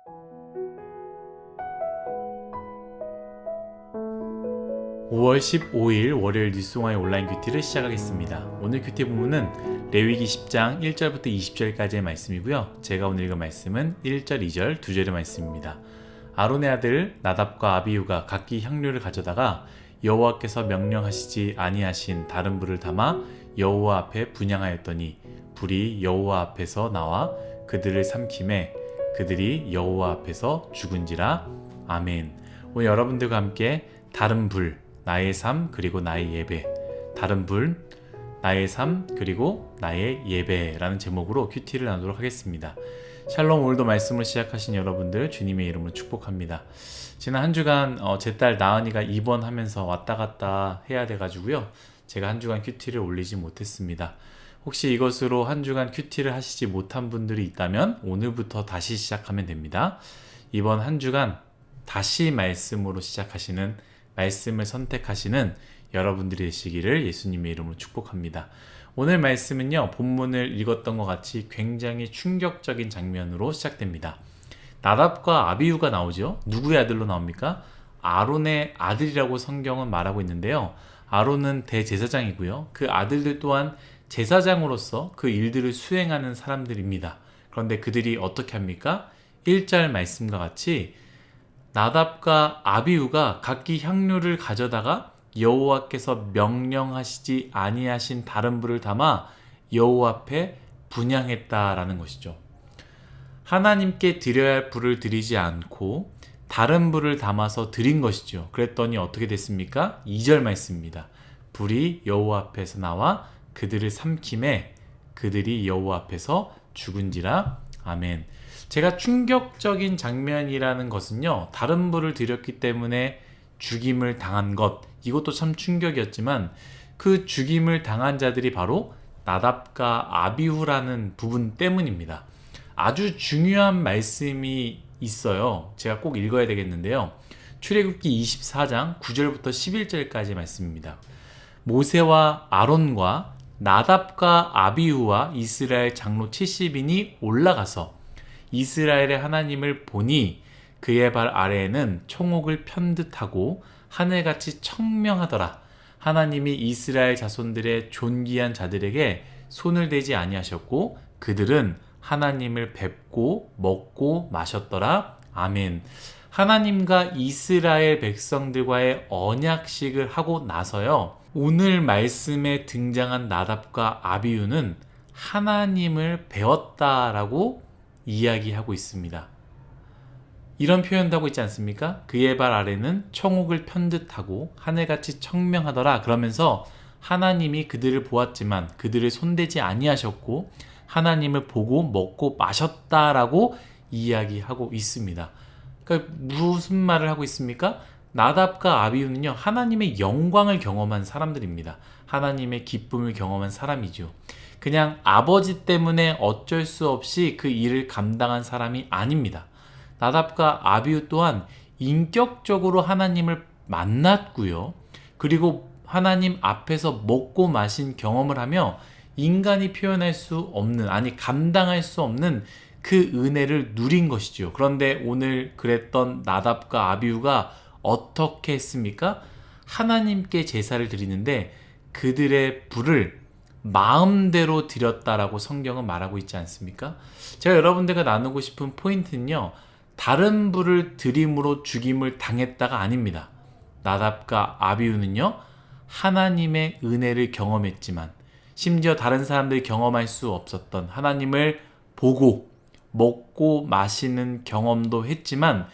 (5월 15일) 월요일 뉴스공화의 온라인 큐티를 시작하겠습니다. 오늘 큐티 본문은 레위기 10장 1절부터 20절까지의 말씀이고요. 제가 오늘 읽은 말씀은 1절, 2절, 2절의 말씀입니다. 아론의 아들 나답과 아비후가 각기 향료를 가져다가 여호와께서 명령하시지 아니하신 다른 불을 담아 여호와 앞에 분향하였더니 불이 여호와 앞에서 나와 그들을 삼키매 그들이 여호와 앞에서 죽은지라. 아멘. 오늘 여러분들과 함께 다른 불, 나의 삶 그리고 나의 예배, 다른 불, 나의 삶 그리고 나의 예배라는 제목으로 큐티를 나누도록 하겠습니다. 샬롬. 오늘도 말씀을 시작하신 여러분들 주님의 이름으로 축복합니다. 지난 한 주간 제 딸 나은이가 입원하면서 왔다 갔다 해야 돼가지고요, 제가 한 주간 큐티를 올리지 못했습니다. 혹시 이것으로 한 주간 큐티를 하시지 못한 분들이 있다면 오늘부터 다시 시작하면 됩니다. 이번 한 주간 다시 말씀으로 시작하시는, 말씀을 선택하시는 여러분들이 되시기를 예수님의 이름으로 축복합니다. 오늘 말씀은요, 본문을 읽었던 것 같이 굉장히 충격적인 장면으로 시작됩니다. 나답과 아비후가 나오죠. 누구의 아들로 나옵니까? 아론의 아들이라고 성경은 말하고 있는데요. 아론은 대제사장이고요. 그 아들들 또한 제사장으로서 그 일들을 수행하는 사람들입니다. 그런데 그들이 어떻게 합니까? 1절 말씀과 같이 나답과 아비후가 각기 향료를 가져다가 여호와께서 명령하시지 아니하신 다른 불을 담아 여호와 앞에 분향했다라는 것이죠. 하나님께 드려야 할 불을 드리지 않고 다른 불을 담아서 드린 것이죠. 그랬더니 어떻게 됐습니까? 2절 말씀입니다. 불이 여호와 앞에서 나와 그들을 삼키매 그들이 여호와 앞에서 죽은지라. 아멘. 제가 충격적인 장면이라는 것은요, 다른 불을 드렸기 때문에 죽임을 당한 것, 이것도 참 충격이었지만 그 죽임을 당한 자들이 바로 나답과 아비후라는 부분 때문입니다. 아주 중요한 말씀이 있어요. 제가 꼭 읽어야 되겠는데요. 출애굽기 24장 9절부터 11절까지 말씀입니다. 모세와 아론과 나답과 아비후와 이스라엘 장로 70인이 올라가서 이스라엘의 하나님을 보니 그의 발 아래에는 총옥을 편듯하고 하늘같이 청명하더라. 하나님이 이스라엘 자손들의 존귀한 자들에게 손을 대지 아니하셨고 그들은 하나님을 뵙고 먹고 마셨더라. 아멘. 하나님과 이스라엘 백성들과의 언약식을 하고 나서요, 오늘 말씀에 등장한 나답과 아비후는 하나님을 배웠다라고 이야기하고 있습니다. 이런 표현도 하고 있지 않습니까? 그의 발 아래는 청옥을 편듯하고 하늘같이 청명하더라. 그러면서 하나님이 그들을 보았지만 그들을 손대지 아니하셨고 하나님을 보고 먹고 마셨다라고 이야기하고 있습니다. 그러니까 무슨 말을 하고 있습니까? 나답과 아비후는요, 하나님의 영광을 경험한 사람들입니다. 하나님의 기쁨을 경험한 사람이죠. 그냥 아버지 때문에 어쩔 수 없이 그 일을 감당한 사람이 아닙니다. 나답과 아비후 또한 인격적으로 하나님을 만났고요. 그리고 하나님 앞에서 먹고 마신 경험을 하며 인간이 표현할 수 없는, 아니 감당할 수 없는 그 은혜를 누린 것이죠. 그런데 오늘 그랬던 나답과 아비후가 어떻게 했습니까? 하나님께 제사를 드리는데 그들의 불을 마음대로 드렸다라고 성경은 말하고 있지 않습니까? 제가 여러분들과 나누고 싶은 포인트는요, 다른 불을 드림으로 죽임을 당했다가 아닙니다. 나답과 아비후는요, 하나님의 은혜를 경험했지만 심지어 다른 사람들이 경험할 수 없었던 하나님을 보고 먹고 마시는 경험도 했지만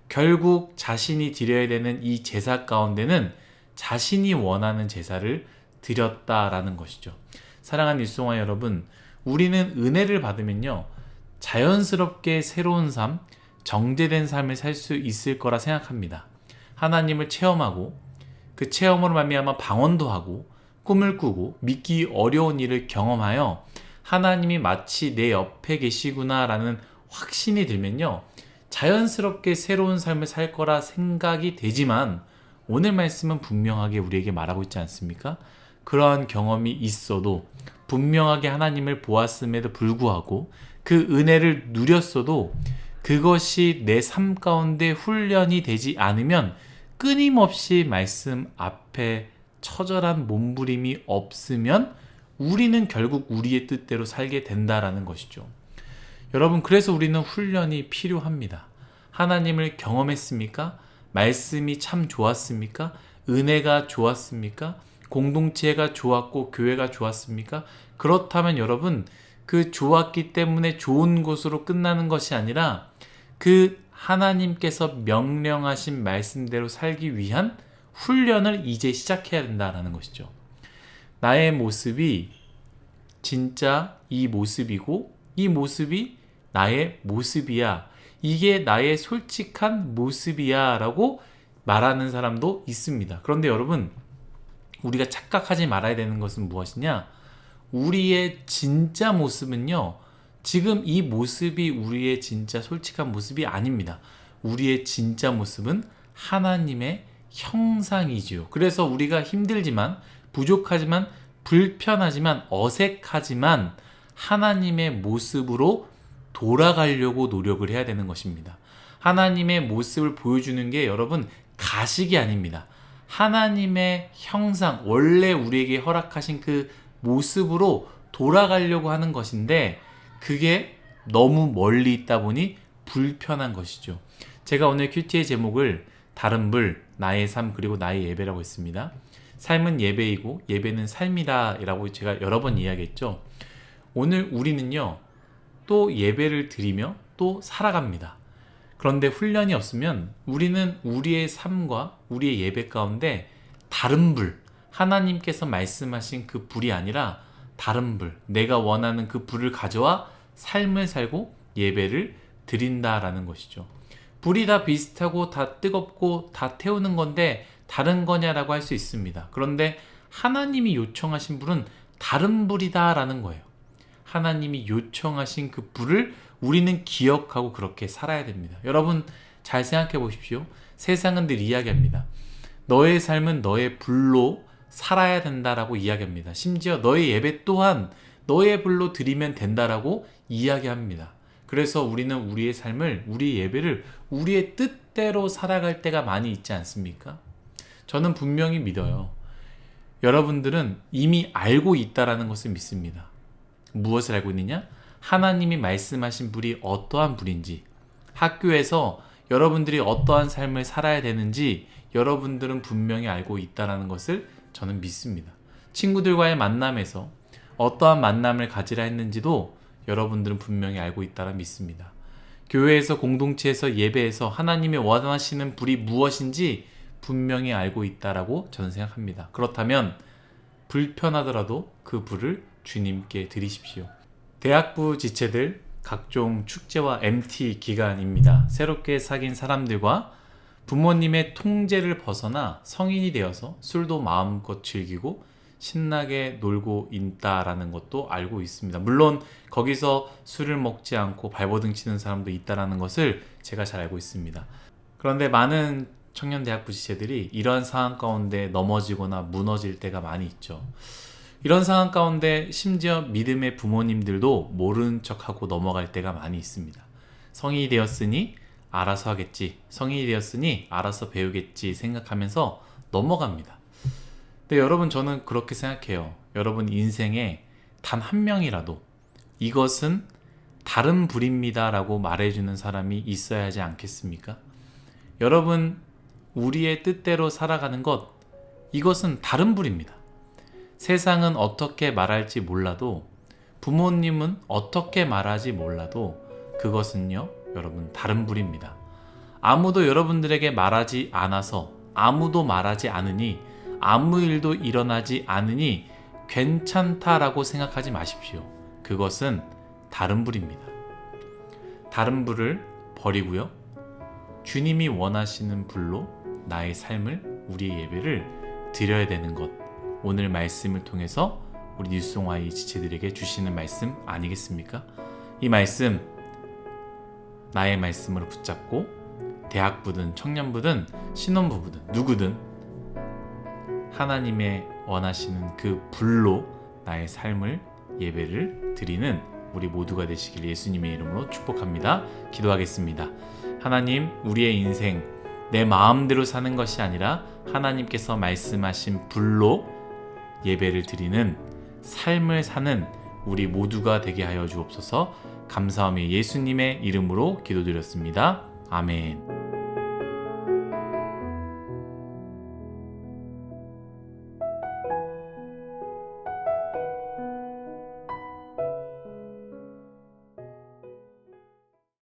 결국 자신이 드려야 되는 이 제사 가운데는 자신이 원하는 제사를 드렸다라는 것이죠. 사랑하는 뉴스공화 여러분, 우리는 은혜를 받으면요, 자연스럽게 새로운 삶, 정제된 삶을 살 수 있을 거라 생각합니다. 하나님을 체험하고 그 체험으로 말미암아 방언도 하고 꿈을 꾸고 믿기 어려운 일을 경험하여 하나님이 마치 내 옆에 계시구나라는 확신이 들면요, 자연스럽게 새로운 삶을 살 거라 생각이 되지만 오늘 말씀은 분명하게 우리에게 말하고 있지 않습니까? 그러한 경험이 있어도, 분명하게 하나님을 보았음에도 불구하고 그 은혜를 누렸어도 그것이 내 삶 가운데 훈련이 되지 않으면 끊임없이 말씀 앞에 처절한 몸부림이 없으면 우리는 결국 우리의 뜻대로 살게 된다라는 것이죠. 여러분, 그래서 우리는 훈련이 필요합니다. 하나님을 경험했습니까? 말씀이 참 좋았습니까? 은혜가 좋았습니까? 공동체가 좋았고 교회가 좋았습니까? 그렇다면 여러분, 그 좋았기 때문에 좋은 곳으로 끝나는 것이 아니라 그 하나님께서 명령하신 말씀대로 살기 위한 훈련을 이제 시작해야 된다는 것이죠. 나의 모습이 진짜 이 모습이고 이 모습이 나의 모습이야. 이게 나의 솔직한 모습이야 라고 말하는 사람도 있습니다. 그런데 여러분, 우리가 착각하지 말아야 되는 것은 무엇이냐? 우리의 진짜 모습은요, 지금 이 모습이 우리의 진짜 솔직한 모습이 아닙니다. 우리의 진짜 모습은 하나님의 형상이지요. 그래서 우리가 힘들지만, 부족하지만, 불편하지만, 어색하지만 하나님의 모습으로 돌아가려고 노력을 해야 되는 것입니다. 하나님의 모습을 보여주는 게 여러분 가식이 아닙니다. 하나님의 형상, 원래 우리에게 허락하신 그 모습으로 돌아가려고 하는 것인데 그게 너무 멀리 있다 보니 불편한 것이죠. 제가 오늘 큐티의 제목을 다른 불, 나의 삶 그리고 나의 예배라고 했습니다. 삶은 예배이고 예배는 삶이다 라고 제가 여러 번 이야기했죠. 오늘 우리는요 또 예배를 드리며 또 살아갑니다. 그런데 훈련이 없으면 우리는 우리의 삶과 우리의 예배 가운데 다른 불, 하나님께서 말씀하신 그 불이 아니라 다른 불, 내가 원하는 그 불을 가져와 삶을 살고 예배를 드린다라는 것이죠. 불이 다 비슷하고 다 뜨겁고 다 태우는 건데 다른 거냐라고 할 수 있습니다. 그런데 하나님이 요청하신 불은 다른 불이다라는 거예요. 하나님이 요청하신 그 불을 우리는 기억하고 그렇게 살아야 됩니다. 여러분 잘 생각해 보십시오. 세상은 늘 이야기합니다. 너의 삶은 너의 불로 살아야 된다라고 이야기합니다. 심지어 너의 예배 또한 너의 불로 드리면 된다라고 이야기합니다. 그래서 우리는 우리의 삶을, 우리의 예배를 우리의 뜻대로 살아갈 때가 많이 있지 않습니까? 저는 분명히 믿어요. 여러분들은 이미 알고 있다라는 것을 믿습니다. 무엇을 알고 있느냐? 하나님이 말씀하신 불이 어떠한 불인지, 학교에서 여러분들이 어떠한 삶을 살아야 되는지 여러분들은 분명히 알고 있다는 것을 저는 믿습니다. 친구들과의 만남에서 어떠한 만남을 가지라 했는지도 여러분들은 분명히 알고 있다라 믿습니다. 교회에서, 공동체에서, 예배에서 하나님의 원하시는 불이 무엇인지 분명히 알고 있다라고 저는 생각합니다. 그렇다면 불편하더라도 그 불을 주님께 드리십시오. 대학부 지체들 각종 축제와 MT 기간입니다. 새롭게 사귄 사람들과 부모님의 통제를 벗어나 성인이 되어서 술도 마음껏 즐기고 신나게 놀고 있다라는 것도 알고 있습니다. 물론 거기서 술을 먹지 않고 발버둥 치는 사람도 있다라는 것을 제가 잘 알고 있습니다. 그런데 많은 청년 대학부 지체들이 이러한 상황 가운데 넘어지거나 무너질 때가 많이 있죠. 이런 상황 가운데 심지어 믿음의 부모님들도 모른 척하고 넘어갈 때가 많이 있습니다. 성인이 되었으니 알아서 하겠지, 성인이 되었으니 알아서 배우겠지 생각하면서 넘어갑니다. 근데 여러분, 저는 그렇게 생각해요. 여러분 인생에 단 한 명이라도 이것은 다른 불입니다 라고 말해주는 사람이 있어야 하지 않겠습니까? 여러분, 우리의 뜻대로 살아가는 것, 이것은 다른 불입니다. 세상은 어떻게 말할지 몰라도, 부모님은 어떻게 말하지 몰라도 그것은요 여러분 다른 불입니다. 아무도 여러분들에게 말하지 않아서, 아무도 말하지 않으니, 아무 일도 일어나지 않으니 괜찮다라고 생각하지 마십시오. 그것은 다른 불입니다. 다른 불을 버리고요, 주님이 원하시는 불로 나의 삶을, 우리의 예배를 드려야 되는 것, 오늘 말씀을 통해서 우리 뉴스송아이 지체들에게 주시는 말씀 아니겠습니까? 이 말씀, 나의 말씀으로 붙잡고 대학부든 청년부든 신혼부부든 누구든 하나님의 원하시는 그 불로 나의 삶을, 예배를 드리는 우리 모두가 되시길 예수님의 이름으로 축복합니다. 기도하겠습니다. 하나님, 우리의 인생 내 마음대로 사는 것이 아니라 하나님께서 말씀하신 불로 예배를 드리는 삶을 사는 우리 모두가 되게 하여 주옵소서. 감사하며 예수님의 이름으로 기도드렸습니다. 아멘.